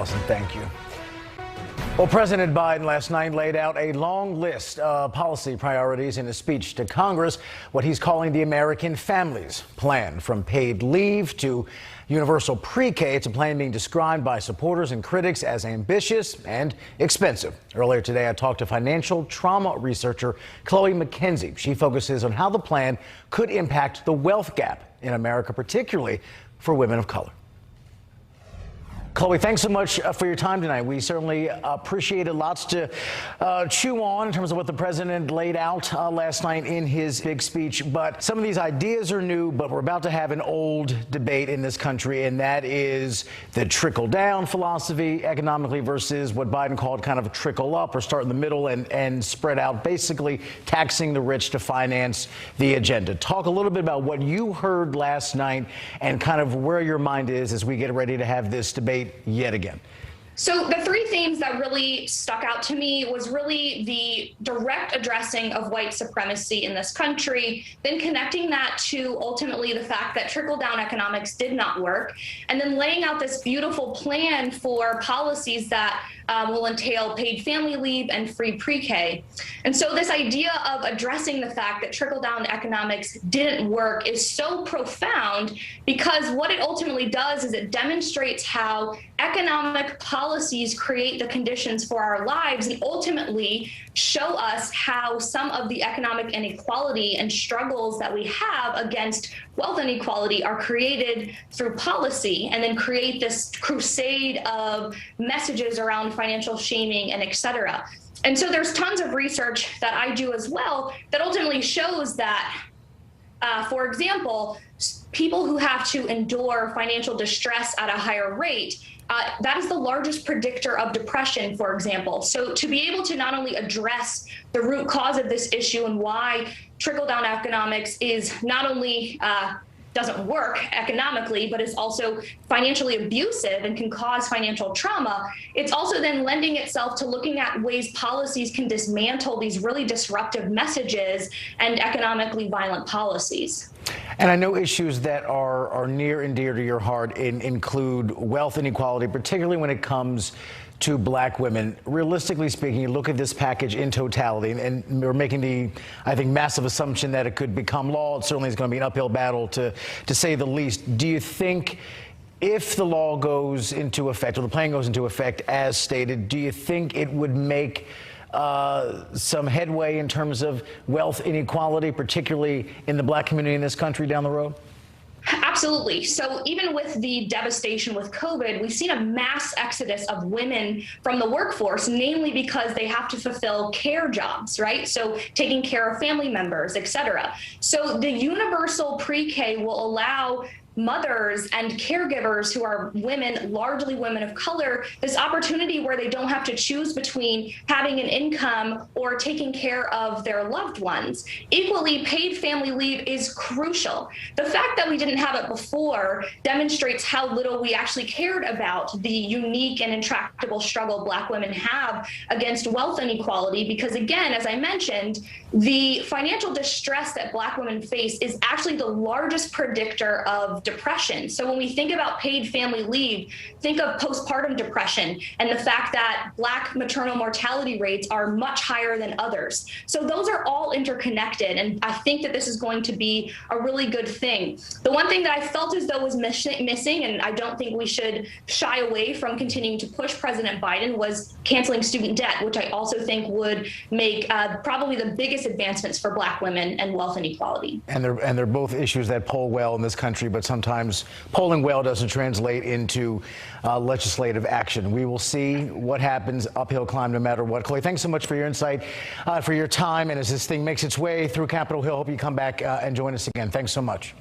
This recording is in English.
Allison, thank you. Well, President Biden last night laid out a long list of policy priorities in a speech to Congress, what he's calling the American Families Plan. From paid leave to universal pre-K, it's a plan being described by supporters and critics as ambitious and expensive. Earlier today, I talked to financial trauma researcher Chloe McKenzie. She focuses on how the plan could impact the wealth gap in America, particularly for women of color. Chloe, thanks so much for your time tonight. We certainly appreciate it. Lots to chew on in terms of what the president laid out last night in his big speech. But some of these ideas are new, but we're about to have an old debate in this country, and that is the trickle-down philosophy economically versus what Biden called kind of a trickle-up, or start in the middle and spread out, basically taxing the rich to finance the agenda. Talk a little bit about what you heard last night and kind of where your mind is as we get ready to have this debate yet again. So the three themes that really stuck out to me was really the direct addressing of white supremacy in this country, then connecting that to ultimately the fact that trickle-down economics did not work, and then laying out this beautiful plan for policies that will entail paid family leave and free pre-K. And so this idea of addressing the fact that trickle-down economics didn't work is so profound, because what it ultimately does is it demonstrates how economic policies create the conditions for our lives and ultimately show us how some of the economic inequality and struggles that we have against wealth inequality are created through policy, and then create this crusade of messages around financial shaming and et cetera. And so there's tons of research that I do as well that ultimately shows that, for example, people who have to endure financial distress at a higher rate, that is the largest predictor of depression, for example. So to be able to not only address the root cause of this issue and why trickle-down economics is not only doesn't work economically, but is also financially abusive and can cause financial trauma, it's also then lending itself to looking at ways policies can dismantle these really disruptive messages and economically violent policies. And I know issues that are near and dear to your heart include wealth inequality, particularly when it comes to black women. Realistically speaking, you look at this package in totality, and we're making the, I think, massive assumption that it could become law. It certainly is going to be an uphill battle, to say the least. Do you think if the law goes into effect, or the plan goes into effect as stated, do you think it would make some headway in terms of wealth inequality, particularly in the black community in this country down the road? Absolutely. So even with the devastation with COVID, we've seen a mass exodus of women from the workforce, namely because they have to fulfill care jobs, right? So taking care of family members, et cetera. So the universal pre-K will allow mothers and caregivers who are women, largely women of color, this opportunity where they don't have to choose between having an income or taking care of their loved ones. Equally, paid family leave is crucial. The fact that we didn't have it before demonstrates how little we actually cared about the unique and intractable struggle Black women have against wealth inequality, because again, as I mentioned, the financial distress that Black women face is actually the largest predictor of depression. So when we think about paid family leave, think of postpartum depression and the fact that Black maternal mortality rates are much higher than others. So those are all interconnected, and I think that this is going to be a really good thing. The one thing that I felt as though was missing, and I don't think we should shy away from continuing to push President Biden, was canceling student debt, which I also think would make probably the biggest advancements for Black women and wealth inequality. And they're both issues that poll well in this country, but sometimes polling well doesn't translate into legislative action. We will see what happens. Uphill climb no matter what. Chloe, thanks so much for your insight, for your time, and as this thing makes its way through Capitol Hill, hope you come back and join us again. Thanks so much.